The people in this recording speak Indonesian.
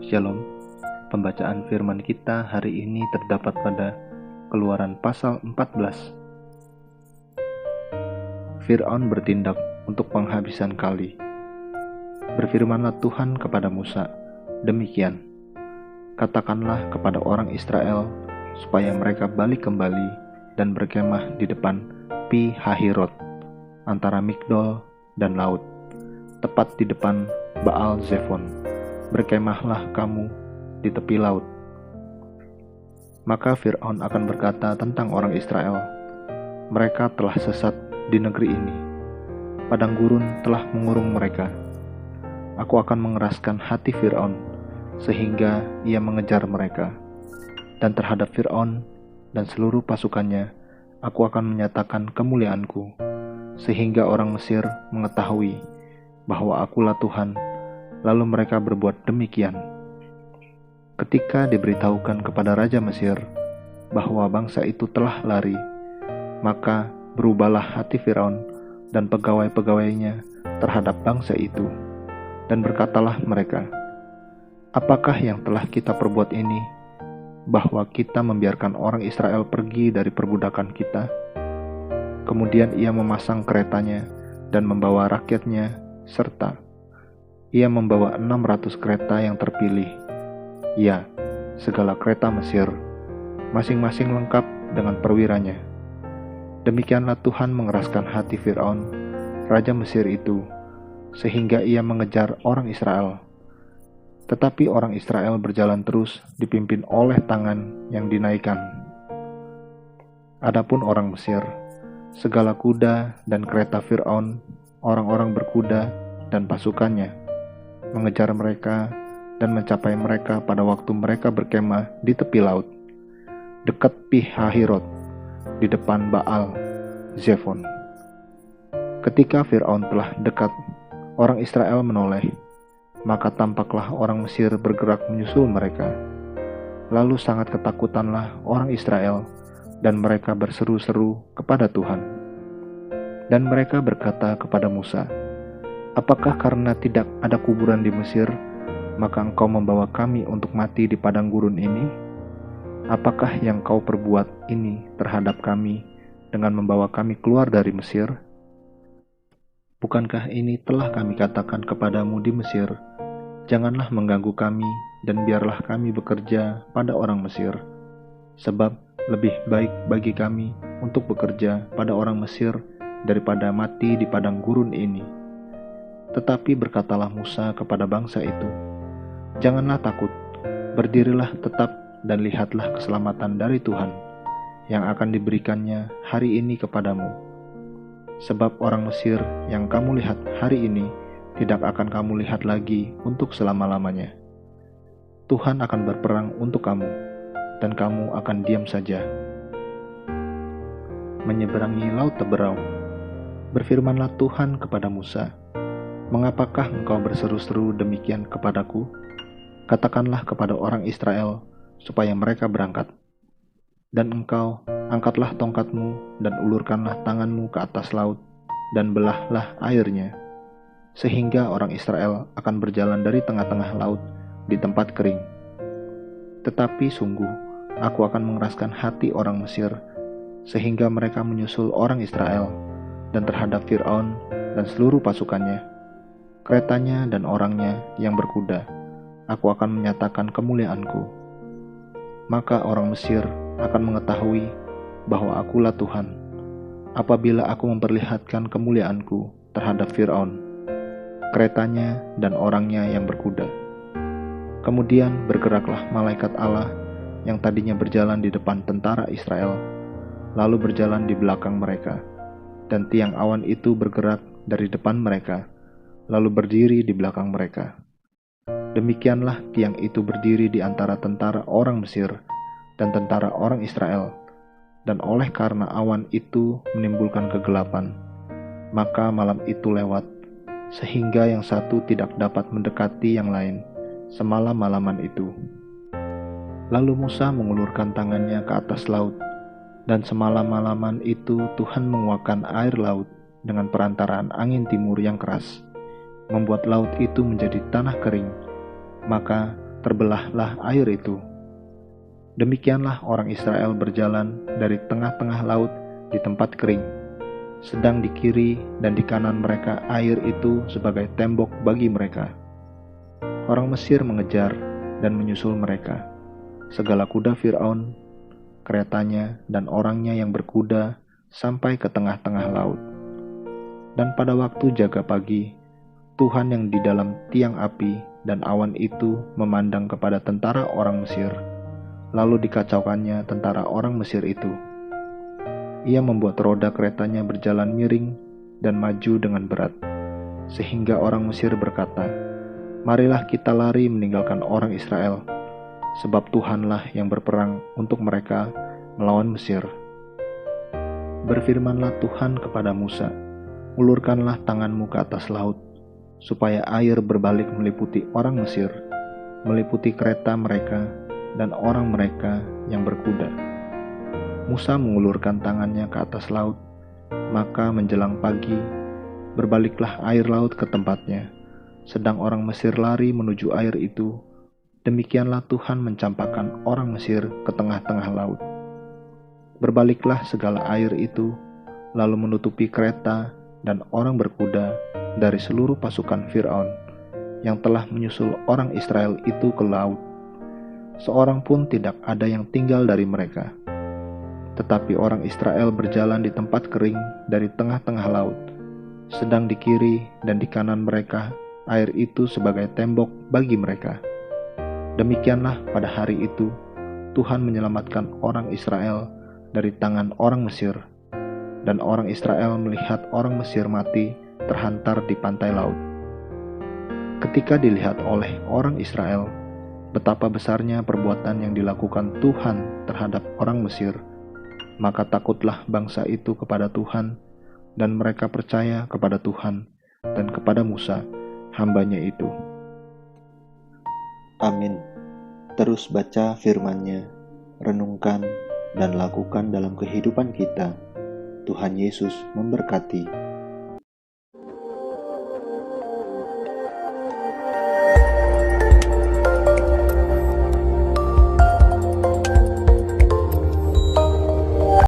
Shalom. Pembacaan firman kita hari ini terdapat pada Keluaran pasal 14. Fir'aun bertindak untuk penghabisan kali. Berfirmanlah Tuhan kepada Musa, demikian, katakanlah kepada orang Israel supaya mereka balik kembali dan berkemah di depan Pi Hahirot, antara Migdol dan laut, tepat di depan Baal Zephon. Berkemahlah kamu di tepi laut. Maka Fir'aun akan berkata tentang orang Israel, mereka telah sesat di negeri ini. Padang gurun telah mengurung mereka. Aku akan mengeraskan hati Fir'aun sehingga ia mengejar mereka. Dan terhadap Fir'aun dan seluruh pasukannya, aku akan menyatakan kemuliaanku, sehingga orang Mesir mengetahui bahwa akulah Tuhan. Lalu mereka berbuat demikian. Ketika diberitahukan kepada Raja Mesir bahwa bangsa itu telah lari, maka berubahlah hati Firaun dan pegawai-pegawainya terhadap bangsa itu, dan berkatalah mereka, apakah yang telah kita perbuat ini, bahwa kita membiarkan orang Israel pergi dari perbudakan kita? Kemudian ia memasang keretanya dan membawa rakyatnya, serta ia membawa 600 kereta yang terpilih, ya, segala kereta Mesir, masing-masing lengkap dengan perwiranya. Demikianlah Tuhan mengeraskan hati Fir'aun, Raja Mesir itu, sehingga ia mengejar orang Israel. Tetapi orang Israel berjalan terus dipimpin oleh tangan yang dinaikkan. Adapun orang Mesir, segala kuda dan kereta Fir'aun, orang-orang berkuda dan pasukannya, mengejar mereka dan mencapai mereka pada waktu mereka berkemah di tepi laut, dekat Pi Hahirot, di depan Baal Zephon. Ketika Fir'aun telah dekat, orang Israel menoleh, maka tampaklah orang Mesir bergerak menyusul mereka. Lalu sangat ketakutanlah orang Israel, dan mereka berseru-seru kepada Tuhan. Dan mereka berkata kepada Musa, apakah karena tidak ada kuburan di Mesir, maka engkau membawa kami untuk mati di padang gurun ini? Apakah yang kau perbuat ini terhadap kami dengan membawa kami keluar dari Mesir? Bukankah ini telah kami katakan kepadamu di Mesir, janganlah mengganggu kami dan biarlah kami bekerja pada orang Mesir, sebab lebih baik bagi kami untuk bekerja pada orang Mesir daripada mati di padang gurun ini. Tetapi berkatalah Musa kepada bangsa itu, janganlah takut, berdirilah tetap dan lihatlah keselamatan dari Tuhan yang akan diberikannya hari ini kepadamu. Sebab orang Mesir yang kamu lihat hari ini tidak akan kamu lihat lagi untuk selama-lamanya. Tuhan akan berperang untuk kamu, dan kamu akan diam saja. Menyeberangi laut Teberau. Berfirmanlah Tuhan kepada Musa, mengapakah engkau berseru-seru demikian kepadaku? Katakanlah kepada orang Israel supaya mereka berangkat. Dan engkau angkatlah tongkatmu dan ulurkanlah tanganmu ke atas laut dan belahlah airnya, sehingga orang Israel akan berjalan dari tengah-tengah laut di tempat kering. Tetapi sungguh aku akan mengeraskan hati orang Mesir, sehingga mereka menyusul orang Israel, dan terhadap Fir'aun dan seluruh pasukannya, keretanya dan orangnya yang berkuda, aku akan menyatakan kemuliaanku. Maka orang Mesir akan mengetahui bahwa akulah Tuhan, apabila aku memperlihatkan kemuliaanku terhadap Fir'aun, keretanya dan orangnya yang berkuda. Kemudian bergeraklah malaikat Allah yang tadinya berjalan di depan tentara Israel, lalu berjalan di belakang mereka, dan tiang awan itu bergerak dari depan mereka, lalu berdiri di belakang mereka. Demikianlah tiang itu berdiri di antara tentara orang Mesir dan tentara orang Israel, dan oleh karena awan itu menimbulkan kegelapan, maka malam itu lewat, sehingga yang satu tidak dapat mendekati yang lain semalam-malaman itu. Lalu Musa mengulurkan tangannya ke atas laut, dan semalam-malaman itu Tuhan menguakkan air laut dengan perantaraan angin timur yang keras, membuat laut itu menjadi tanah kering. Maka terbelahlah air itu. Demikianlah orang Israel berjalan dari tengah-tengah laut di tempat kering, sedang di kiri dan di kanan mereka air itu sebagai tembok bagi mereka. Orang Mesir mengejar dan menyusul mereka. Segala kuda Fir'aun, keretanya dan orangnya yang berkuda sampai ke tengah-tengah laut. Dan pada waktu jaga pagi, Tuhan yang di dalam tiang api dan awan itu memandang kepada tentara orang Mesir, lalu dikacaukannya tentara orang Mesir itu. Ia membuat roda keretanya berjalan miring dan maju dengan berat, sehingga orang Mesir berkata, "Marilah kita lari meninggalkan orang Israel, sebab Tuhanlah yang berperang untuk mereka melawan Mesir." Berfirmanlah Tuhan kepada Musa, "Ulurkanlah tanganmu ke atas laut, supaya air berbalik meliputi orang Mesir, meliputi kereta mereka dan orang mereka yang berkuda." Musa mengulurkan tangannya ke atas laut, maka menjelang pagi, berbaliklah air laut ke tempatnya, sedang orang Mesir lari menuju air itu. Demikianlah Tuhan mencampakkan orang Mesir ke tengah-tengah laut. Berbaliklah segala air itu, lalu menutupi kereta dan orang berkuda dari seluruh pasukan Fir'aun yang telah menyusul orang Israel itu ke laut. Seorang pun tidak ada yang tinggal dari mereka. Tetapi orang Israel berjalan di tempat kering dari tengah-tengah laut, sedang di kiri dan di kanan mereka air itu sebagai tembok bagi mereka. Demikianlah pada hari itu Tuhan menyelamatkan orang Israel dari tangan orang Mesir, dan orang Israel melihat orang Mesir mati terhantar di pantai laut. Ketika dilihat oleh orang Israel betapa besarnya perbuatan yang dilakukan Tuhan terhadap orang Mesir, maka takutlah bangsa itu kepada Tuhan, dan mereka percaya kepada Tuhan dan kepada Musa, hamba-Nya itu. Amin. Terus baca firman-Nya, renungkan dan lakukan dalam kehidupan kita. Tuhan Yesus memberkati.